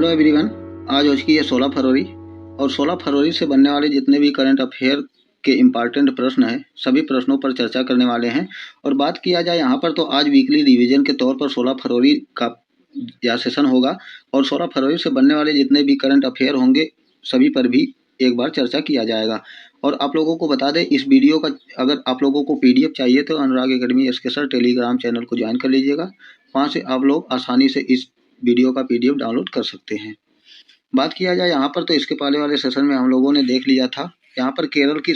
Hello everyone. आज हो चुकी है 16 फरवरी और 16 फरवरी से बनने वाले जितने भी करंट अफेयर के इम्पॉर्टेंट प्रश्न हैं सभी प्रश्नों पर चर्चा करने वाले हैं। और बात किया जाए यहाँ पर तो आज वीकली रिवीजन के तौर पर 16 फरवरी का यह सेशन होगा और 16 फरवरी से बनने वाले जितने भी करंट अफेयर होंगे सभी पर भी एक बार चर्चा किया जाएगा। और आप लोगों को बता दें, इस वीडियो का अगर आप लोगों को पीडीएफ चाहिए तो Anurag academy SK sir Telegram channel को ज्वाइन कर लीजिएगा। वहाँ से आप लोग आसानी से इस वीडियो का पीडीएफ डाउनलोड कर सकते हैं। बात किया जाए यहाँ पर तो इसके पहले वाले सेशन में हम लोगों ने देख लिया था। यहाँ पर केरल की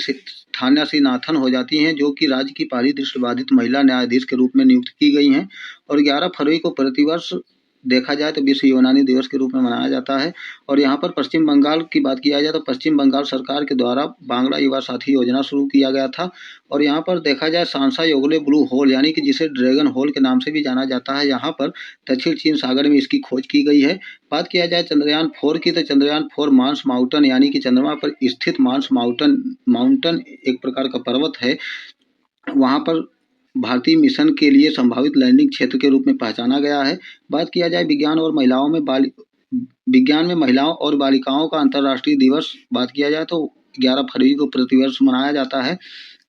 थान्या श्रीनाथन हो जाती हैं, जो कि राज्य की पहली दृष्टिबाधित महिला न्यायाधीश के रूप में नियुक्त की गई हैं। और 11 फरवरी को प्रतिवर्ष देखा जाए तो विश्व यूनानी दिवस के रूप में मनाया जाता है। और यहाँ पर पश्चिम बंगाल की बात किया जाए तो पश्चिम बंगाल सरकार के द्वारा बांग्ला युवा साथी योजना शुरू किया गया था। और यहाँ पर देखा जाए सांसा-योगले ब्लू होल यानी कि जिसे ड्रैगन होल के नाम से भी जाना जाता है, यहाँ पर दक्षिण चीन सागर में इसकी खोज की गई है। बात किया जाए चंद्रयान 4 की तो चंद्रयान 4 मार्स माउंटेन यानी कि चंद्रमा पर स्थित मार्स माउंटेन एक प्रकार का पर्वत है, वहाँ पर भारतीय मिशन के लिए संभावित लैंडिंग क्षेत्र के रूप में पहचाना गया है। बात किया जाए विज्ञान में महिलाओं और बालिकाओं का अंतर्राष्ट्रीय दिवस बात किया जाए तो 11 फरवरी को प्रतिवर्ष मनाया जाता है।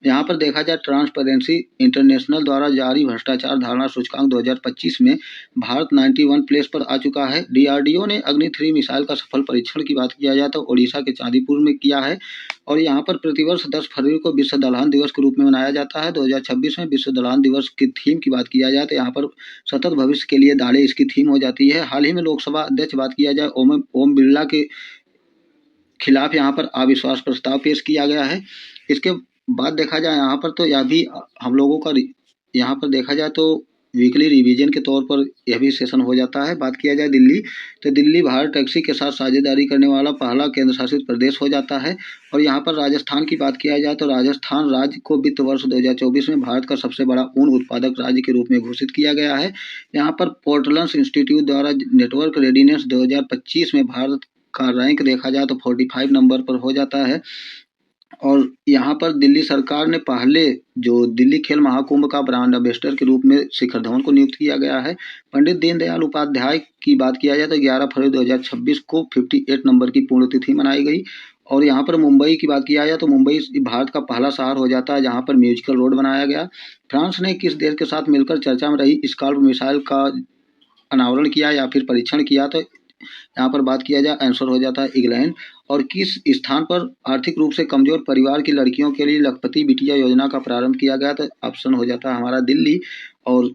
यहाँ पर देखा जाए ट्रांसपेरेंसी इंटरनेशनल द्वारा जारी भ्रष्टाचार धारणा सूचकांक 2025 में भारत 91 प्लेस पर आ चुका है। डीआरडीओ ने अग्नि 3 मिसाइल का सफल परीक्षण की बात किया जाए तो ओडिशा के चांदीपुर में किया है। और यहाँ पर प्रतिवर्ष 10 फरवरी को विश्व दलहन दिवस के रूप में मनाया जाता है। 2026 में विश्व दलहन दिवस की थीम की बात किया जाए तो यहाँ पर सतत भविष्य के लिए दालें इसकी थीम हो जाती है। हाल ही में लोकसभा अध्यक्ष बात किया जाए ओम बिरला के खिलाफ यहाँ पर अविश्वास प्रस्ताव पेश किया गया है। इसके बाद देखा जाए यहाँ पर तो यह भी हम लोगों का यहाँ पर देखा जाए तो वीकली रिवीजन के तौर पर यह भी सेशन हो जाता है। बात किया जाए दिल्ली तो दिल्ली भारत टैक्सी के साथ साझेदारी करने वाला पहला केंद्र शासित प्रदेश हो जाता है। और यहाँ पर राजस्थान की बात किया जाए तो राजस्थान राज्य को वित्त वर्ष 2024 में भारत का सबसे बड़ा ऊन उत्पादक राज्य के रूप में घोषित किया गया है। यहाँ पर पोर्टल्स इंस्टीट्यूट द्वारा नेटवर्क रेडीनेस 2025 में भारत का रैंक देखा जाए तो 45 नंबर पर हो जाता है। और यहाँ पर दिल्ली सरकार ने पहले जो दिल्ली खेल महाकुंभ का ब्रांड एम्बेसडर के रूप में शिखर धवन को नियुक्त किया गया है। पंडित दीनदयाल उपाध्याय की बात किया जाए तो 11 फरवरी 2026 को 58 नंबर की पुण्यतिथि मनाई गई। और यहाँ पर मुंबई की बात किया जाए तो मुंबई भारत का पहला शहर हो जाता है जहाँ पर म्यूजिकल रोड बनाया गया। फ्रांस ने किस देश के साथ मिलकर चर्चा में रही स्काल्प मिसाइल का अनावरण किया या फिर परीक्षण किया, तो यहाँ पर बात किया जाए आंसर हो जाता है इंग्लैंड। और किस स्थान पर आर्थिक रूप से कमजोर परिवार की लड़कियों के लिए लखपति बिटिया योजना का प्रारंभ किया गया, तो ऑप्शन हो जाता है हमारा दिल्ली। और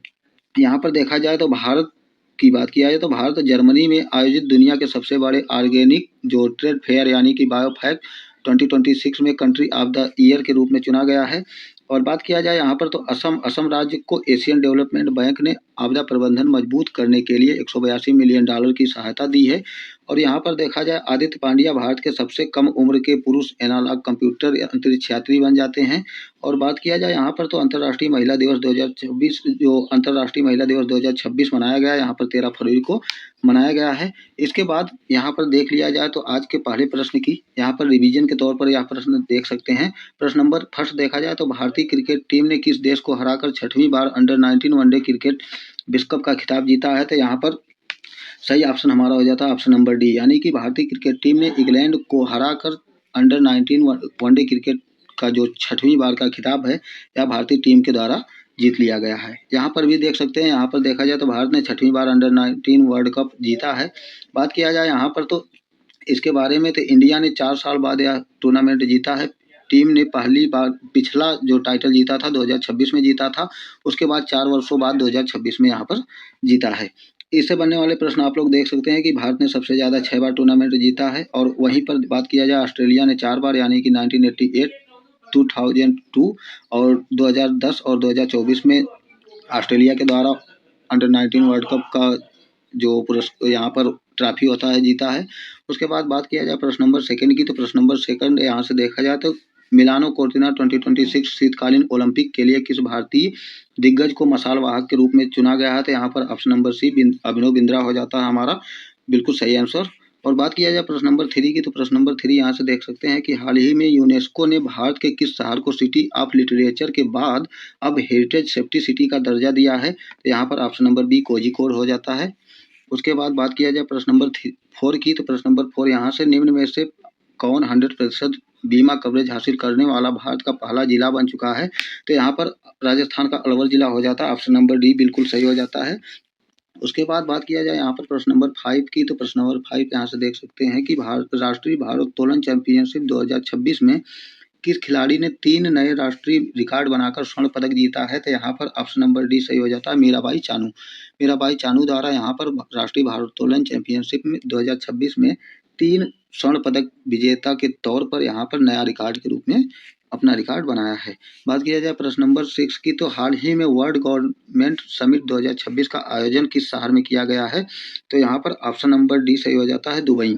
यहाँ पर देखा जाए तो भारत की बात किया जाए तो भारत जर्मनी में आयोजित दुनिया के सबसे बड़े ऑर्गेनिक जो ट्रेड फेयर यानी कि बायोफैक्ट 2026 में कंट्री ऑफ द ईयर के रूप में चुना गया है। और बात किया जाए यहाँ पर तो असम राज्य को एशियन डेवलपमेंट बैंक ने आपदा प्रबंधन मजबूत करने के लिए $182 मिलियन की सहायता दी है। और यहाँ पर देखा जाए आदित्य पांड्या भारत के सबसे कम उम्र के पुरुष एनालॉग कंप्यूटर अंतरिक्ष यात्री बन जाते हैं। और बात किया जाए यहाँ पर तो अंतर्राष्ट्रीय महिला दिवस 2026 मनाया गया, यहाँ पर 13 फरवरी को मनाया गया है। इसके बाद यहाँ पर देख लिया जाए तो आज के पहले प्रश्न की यहाँ पर रिवीजन के तौर पर यह प्रश्न देख सकते हैं। प्रश्न नंबर फर्स्ट देखा जाए तो भारतीय क्रिकेट टीम ने किस देश को हराकर 6वीं बार अंडर 19 वनडे क्रिकेट विश्व कप का खिताब जीता है, तो यहाँ पर सही ऑप्शन हमारा हो जाता है ऑप्शन नंबर डी, यानी कि भारतीय क्रिकेट टीम ने इंग्लैंड को हराकर अंडर 19 वनडे क्रिकेट का जो 6वीं बार का खिताब है यह भारतीय टीम के द्वारा जीत लिया गया है। यहाँ पर भी देख सकते हैं, यहाँ पर देखा जाए तो भारत ने 6वीं बार अंडर 19 वर्ल्ड कप जीता है। बात किया जाए यहाँ पर तो इसके बारे में तो इंडिया ने 4 साल बाद यह टूर्नामेंट जीता है। टीम ने पहली बार पिछला जो टाइटल जीता था 2026 में जीता था, उसके बाद 4 वर्षों बाद 2026 में यहाँ पर जीता है। इससे बनने वाले प्रश्न आप लोग देख सकते हैं कि भारत ने सबसे ज़्यादा 6 बार टूर्नामेंट जीता है। और वहीं पर बात किया जाए ऑस्ट्रेलिया ने 4 बार यानी कि 1988, 2002 और 2010 और 2024 में ऑस्ट्रेलिया के द्वारा अंडर 19 वर्ल्ड कप का जो यहाँ पर ट्रॉफी होता है जीता है। उसके बाद बात किया जाए प्रश्न नंबर सेकंड की, तो प्रश्न नंबर सेकंड यहाँ से देखा जाए तो मिलानो कोर्टिना 2026 शीतकालीन ओलंपिक के लिए किस भारतीय दिग्गज को मशाल वाहक के रूप में चुना गया है, तो यहाँ पर option number C Abhinav Bindra हो जाता है हमारा बिल्कुल सही आंसर। और बात किया जाए प्रश्न नंबर 3 की, तो प्रश्न नंबर 3 यहाँ से देख सकते हैं कि हाल ही में यूनेस्को ने भारत के किस शहर को सिटी ऑफ लिटरेचर के बाद अब हेरिटेज सेफ्टी सिटी का दर्जा दिया है, तो यहाँ पर ऑप्शन नंबर बी कोझिकोड हो जाता है। उसके बाद बात किया जाए प्रश्न नंबर 4 की, तो प्रश्न नंबर 4 यहाँ से निम्न में से कौन 100% बीमा कवरेज हासिल करने वाला भारत का पहला जिला बन चुका है? तो यहाँ पर राजस्थान का अलवर जिला हो जाता है। ऑप्शन नंबर डी बिल्कुल सही हो जाता है। उसके बाद बात किया जाए यहाँ पर प्रश्न नंबर 5 की, तो प्रश्न नंबर 5 यहाँ से देख सकते हैं कि राष्ट्रीय भारोत्तोलन चैंपियनशिप 2026 में किस खिलाड़ी ने 3 नए राष्ट्रीय रिकॉर्ड बनाकर स्वर्ण पदक जीता है? तो यहाँ पर ऑप्शन नंबर डी सही हो जाता है, मीराबाई चानू। मीराबाई चानू द्वारा यहाँ पर राष्ट्रीय भारोत्तोलन चैंपियनशिप में 2026 में 3 स्वर्ण पदक विजेता के तौर पर यहाँ पर नया रिकॉर्ड के रूप में अपना रिकॉर्ड बनाया है। बात किया जाए प्रश्न नंबर 6 की, तो हाल ही में वर्ल्ड गवर्नमेंट समिट 2026 का आयोजन किस शहर में किया गया है? तो यहाँ पर ऑप्शन नंबर डी सही हो जाता है, दुबई।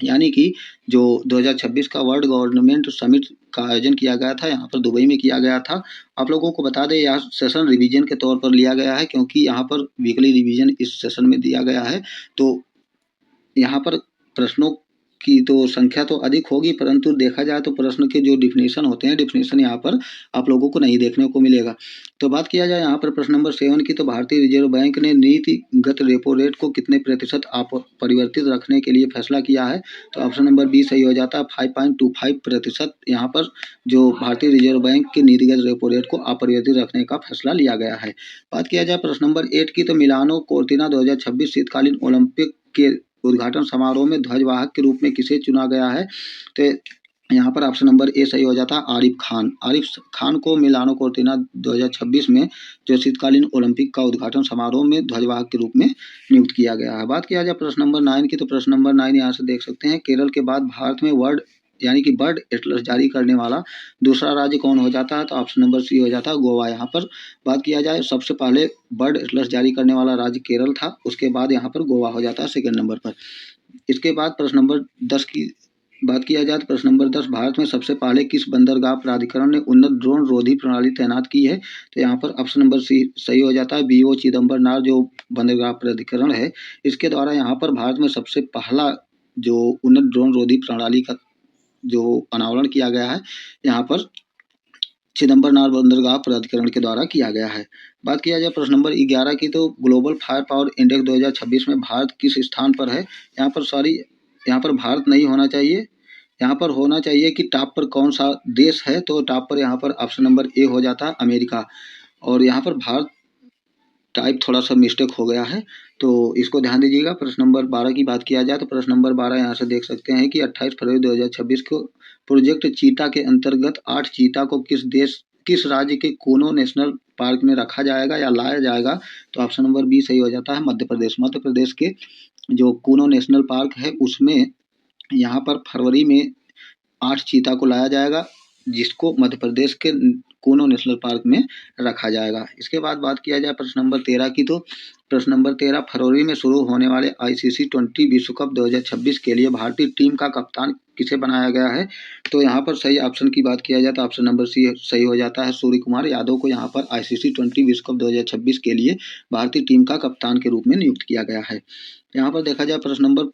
यानी कि जो 2026 का वर्ल्ड गवर्नमेंट समिट का आयोजन किया गया था, यहाँ पर दुबई में किया गया था। आप लोगों को बता दें, यह सेशन रिवीजन के तौर पर लिया गया है, क्योंकि यहाँ पर वीकली रिवीजन इस सेशन में दिया गया है। तो यहाँ पर प्रश्नों की तो संख्या तो अधिक होगी, परंतु देखा जाए तो प्रश्न के जो डिफिनेशन होते हैं, डिफिनेशन यहाँ पर आप लोगों को नहीं देखने को मिलेगा। तो बात किया जाए यहाँ पर प्रश्न नंबर 7 की, तो भारतीय रिजर्व बैंक ने नीतिगत रेपो रेट को कितने प्रतिशत परिवर्तित रखने के लिए फैसला किया है? तो ऑप्शन नंबर बी सही हो जाता है, 5.25% यहाँ पर जो भारतीय रिजर्व बैंक के नीतिगत रेपो रेट को अपरिवर्तित रखने का फैसला लिया गया है। बात किया जाए प्रश्न नंबर 8 की, तो मिलानो कोर्टिना 2026 शीतकालीन ओलंपिक के उद्घाटन समारोह में ध्वजवाहक के रूप में किसे चुना गया है? तो यहाँ पर ऑप्शन नंबर ए सही हो जाता है, आरिफ खान। आरिफ खान को मिलानो कोर्टिना 2026 में जो शीतकालीन ओलंपिक का उद्घाटन समारोह में ध्वजवाहक के रूप में नियुक्त किया गया है। बात किया जाए प्रश्न नंबर 9 की, तो प्रश्न नंबर 9 यहाँ से देख सकते हैं, केरल के बाद भारत में बर्ड एटलस जारी करने वाला दूसरा राज्य कौन हो जाता है? तो ऑप्शन नंबर सी हो जाता है, गोवा। यहाँ पर बात किया जाए, सबसे पहले बर्ड एटलस जारी करने वाला राज्य केरल था, उसके बाद यहाँ पर गोवा हो जाता है सेकंड नंबर पर। इसके बाद प्रश्न नंबर 10 की बात किया जाए, तो प्रश्न नंबर 10, भारत में सबसे पहले किस बंदरगाह प्राधिकरण ने उन्नत ड्रोन रोधी प्रणाली तैनात की है? तो यहाँ पर ऑप्शन नंबर सी सही हो जाता है, BO चिदम्बरनार जो बंदरगाह प्राधिकरण है, इसके द्वारा यहाँ पर भारत में सबसे पहला जो उन्नत ड्रोन रोधी प्रणाली का जो अनावरण किया गया है, यहाँ पर चिदम्बरनार बंदरगाह प्राधिकरण के द्वारा किया गया है। बात किया जाए प्रश्न नंबर 11 की, तो ग्लोबल फायर पावर इंडेक्स 2026 में भारत किस स्थान पर है? यहाँ पर भारत नहीं होना चाहिए, यहाँ पर होना चाहिए कि टॉप पर कौन सा देश है? तो टॉप पर यहाँ पर ऑप्शन नंबर ए हो जाता है, अमेरिका। और यहाँ पर भारत टाइप थोड़ा सा मिस्टेक हो गया है, तो इसको ध्यान दीजिएगा। प्रश्न नंबर 12 की बात किया जाए, तो प्रश्न नंबर 12 यहाँ से देख सकते हैं कि 28 फरवरी 2026 को प्रोजेक्ट चीता के अंतर्गत 8 चीता को किस राज्य के कूनो नेशनल पार्क में रखा जाएगा या लाया जाएगा? तो ऑप्शन नंबर बी सही हो जाता है, मध्य प्रदेश। मध्य प्रदेश के जो कूनो नेशनल पार्क है, उसमें यहाँ पर फरवरी में 8 चीता को लाया जाएगा, जिसको मध्य प्रदेश के कूनो नेशनल पार्क में रखा जाएगा। इसके बाद बात किया जाए प्रश्न नंबर 13 की, तो प्रश्न नंबर 13, फरवरी में शुरू होने वाले ICC T20 विश्व कप 2026 के लिए भारतीय टीम का कप्तान किसे बनाया गया है? तो यहाँ पर सही ऑप्शन की बात किया जाए तो ऑप्शन नंबर सी सही हो जाता है, सूर्य कुमार यादव को यहाँ पर ICC T20 विश्व कप 2026 के लिए भारतीय टीम का कप्तान के रूप में नियुक्त किया गया है। यहाँ पर देखा जाए प्रश्न नंबर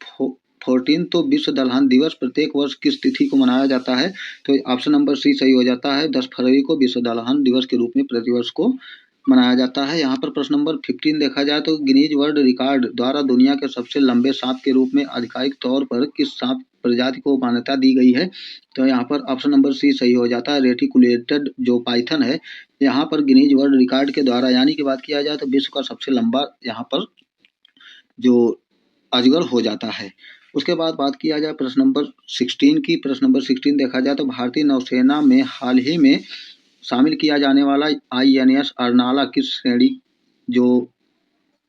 14, तो विश्व दलहन दिवस प्रत्येक वर्ष किस तिथि को मनाया जाता है? तो ऑप्शन नंबर सी सही हो जाता है, 10 फरवरी को विश्व दलहन दिवस के रूप में प्रतिवर्ष को मनाया जाता है। यहाँ पर प्रश्न नंबर 15 देखा जाए, तो गिनीज वर्ल्ड रिकॉर्ड द्वारा दुनिया के सबसे लंबे सांप के रूप में आधिकारिक तौर पर किस सांप प्रजाति को मान्यता दी गई है? तो यहाँ पर ऑप्शन नंबर सी सही हो जाता है, रेटिकुलेटेड जो पाइथन है, यहाँ पर गिनीज वर्ल्ड रिकॉर्ड के द्वारा, यानी कि बात किया जाए तो विश्व का सबसे लंबा यहाँ पर जो अजगर हो जाता है। उसके बाद बात किया जाए प्रश्न नंबर 16 की, प्रश्न नंबर 16 देखा जाए तो भारतीय नौसेना में हाल ही में शामिल किया जाने वाला INS अर्नाला किस श्रेणी जो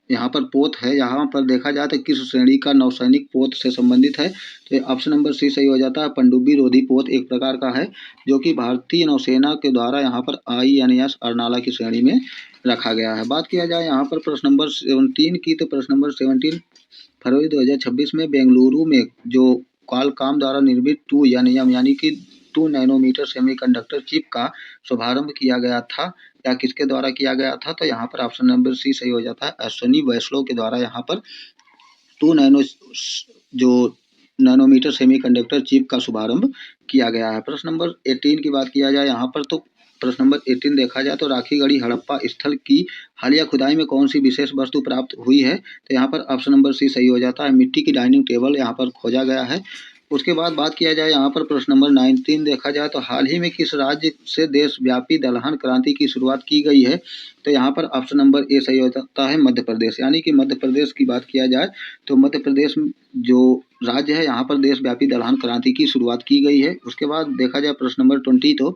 यहाँ पर पोत है, यहाँ पर देखा जाए तो किस श्रेणी का नौसैनिक पोत से संबंधित है? तो ऑप्शन नंबर सी सही हो जाता है, पनडुब्बी रोधी पोत एक प्रकार का है, जो कि भारतीय नौसेना के द्वारा यहाँ पर INS अर्नाला की श्रेणी में रखा गया है। बात किया जाए यहाँ पर प्रश्न नंबर 17 की, तो प्रश्न नंबर 17, फरवरी 2026 में बेंगलुरु में जो क्वालकॉम द्वारा निर्मित 2 यानी कि 2 नैनोमीटर सेमीकंडक्टर चिप का शुभारंभ किया गया था, या किसके द्वारा किया गया था? तो यहाँ पर ऑप्शन नंबर सी सही हो जाता है, अश्विनी वैष्णव के द्वारा यहाँ पर 2 नैनोमीटर सेमीकंडक्टर चिप का शुभारंभ किया गया है। प्रश्न नंबर 18 की बात किया जाए यहाँ पर, तो प्रश्न नंबर 18 देखा जाए तो राखीगढ़ी हड़प्पा स्थल की हालिया खुदाई में कौन सी विशेष वस्तु प्राप्त हुई है? तो यहाँ पर ऑप्शन नंबर सी सही हो जाता है, मिट्टी की डाइनिंग टेबल यहाँ पर खोजा गया है। उसके बाद बात किया जाए यहाँ पर प्रश्न नंबर 19 देखा जाए तो हाल ही में किस राज्य से देशव्यापी दलहन क्रांति की शुरुआत की गई है? तो यहाँ पर ऑप्शन नंबर ए सही हो जाता है, मध्य प्रदेश। यानी कि मध्य प्रदेश की बात किया जाए तो मध्य प्रदेश जो राज्य है यहाँ पर देशव्यापी दलहन क्रांति की शुरुआत की गई है। उसके बाद देखा जाए प्रश्न नंबर 20 तो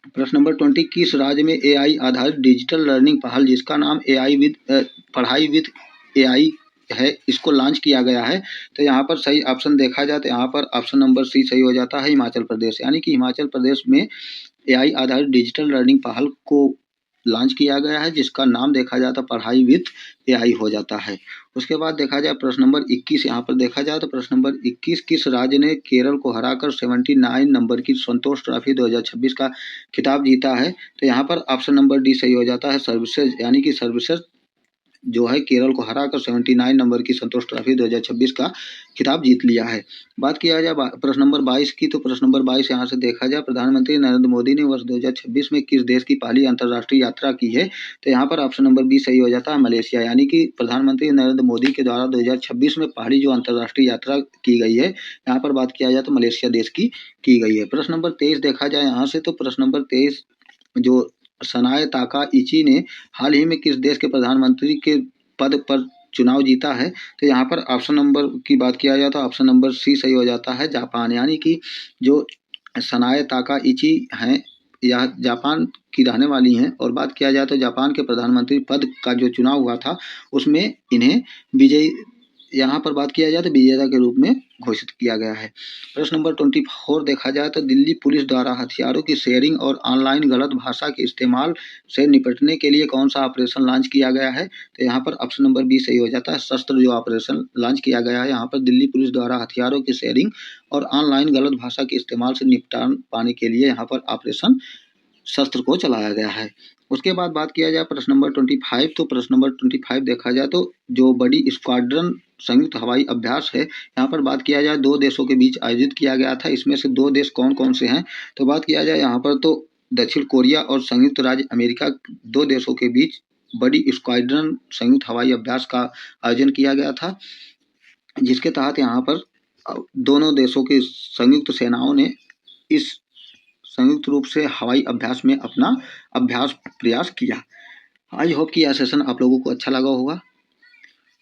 प्रश्न नंबर 20 किस राज्य में एआई आधारित डिजिटल लर्निंग पहल जिसका नाम पढ़ाई विद एआई है, इसको लॉन्च किया गया है? तो यहाँ पर सही ऑप्शन देखा जाए तो यहाँ पर ऑप्शन नंबर सी सही हो जाता है, हिमाचल प्रदेश। यानी कि हिमाचल प्रदेश में एआई आधारित डिजिटल लर्निंग पहल को लॉन्च किया गया है जिसका नाम देखा जाए तो पढ़ाई विद एआई हो जाता है। उसके बाद देखा जाए प्रश्न नंबर 21 यहाँ पर देखा जाए तो प्रश्न नंबर 21 किस राज्य ने केरल को हराकर 79 नंबर की संतोष ट्रॉफी 2026 का खिताब जीता है? तो यहाँ पर ऑप्शन नंबर डी सही हो जाता है, सर्विसेज। यानी कि सर्विसेज जो है केरल को हराकर 79 नंबर की संतोष ट्रॉफी 2026 का खिताब जीत लिया है। बात किया जाए प्रश्न नंबर 22 की तो प्रश्न नंबर 22 यहाँ से देखा जाए प्रधानमंत्री नरेंद्र मोदी ने वर्ष 2026 में किस देश की पहली अंतर्राष्ट्रीय यात्रा की है? तो यहाँ पर ऑप्शन नंबर बी सही हो जाता है, मलेशिया। यानी कि प्रधानमंत्री नरेंद्र मोदी के द्वारा 2026 में पहली जो अंतर्राष्ट्रीय यात्रा की गई है यहाँ पर बात किया जाए तो मलेशिया देश की गई है। प्रश्न नंबर 23 देखा जाए यहाँ से तो प्रश्न नंबर 23 जो सनाए ताकाइची ने हाल ही में किस देश के प्रधानमंत्री के पद पर चुनाव जीता है? तो यहाँ पर ऑप्शन नंबर की बात किया जाए तो ऑप्शन नंबर सी सही हो जाता है, जापान। यानी कि जो सनाए ताकाइची हैं यह जापान की रहने वाली हैं और बात किया जाए तो जापान के प्रधानमंत्री पद का जो चुनाव हुआ था उसमें इन्हें विजयी यहाँ पर बात किया जाए तो विजेता के रूप में घोषित किया गया है। प्रश्न नंबर 24 देखा जाए तो दिल्ली पुलिस द्वारा हथियारों की शेयरिंग और ऑनलाइन गलत भाषा के इस्तेमाल से निपटने के लिए कौन सा ऑपरेशन लॉन्च किया गया है? तो यहाँ पर ऑप्शन नंबर बी सही हो जाता है, शस्त्र जो ऑपरेशन लॉन्च किया गया है। यहाँ पर दिल्ली पुलिस द्वारा हथियारों की शेयरिंग और ऑनलाइन गलत भाषा के इस्तेमाल से निपटा पाने के लिए यहाँ पर ऑपरेशन शस्त्र को चलाया गया है। उसके बाद बात किया जाए प्रश्न नंबर 25 तो प्रश्न नंबर 25 देखा जाए तो जो बड़ी स्क्वाड्रन संयुक्त हवाई अभ्यास है यहाँ पर बात किया जाए दो देशों के बीच आयोजित किया गया था। इसमें से दो देश कौन कौन से हैं? तो बात किया जाए यहाँ पर तो दक्षिण कोरिया और संयुक्त राज्य अमेरिका दो देशों के बीच बड़ी स्क्वाड्रन संयुक्त हवाई अभ्यास का आयोजन किया गया था जिसके तहत यहाँ पर दोनों देशों की संयुक्त सेनाओं ने इस संयुक्त रूप से हवाई अभ्यास में अपना अभ्यास प्रयास किया। आई होप कि यह सेशन आप लोगों को अच्छा लगा होगा।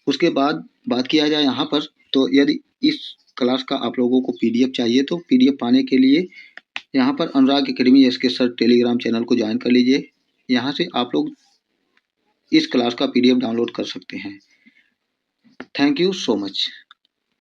उसके बाद बात किया जाए यहाँ पर तो यदि इस क्लास का आप लोगों को पीडीएफ चाहिए तो पीडीएफ पाने के लिए यहाँ पर Anurag academy SK sir Telegram channel को ज्वाइन कर लीजिए। यहाँ से आप लोग इस क्लास का पीडीएफ डाउनलोड कर सकते हैं। Thank you so much.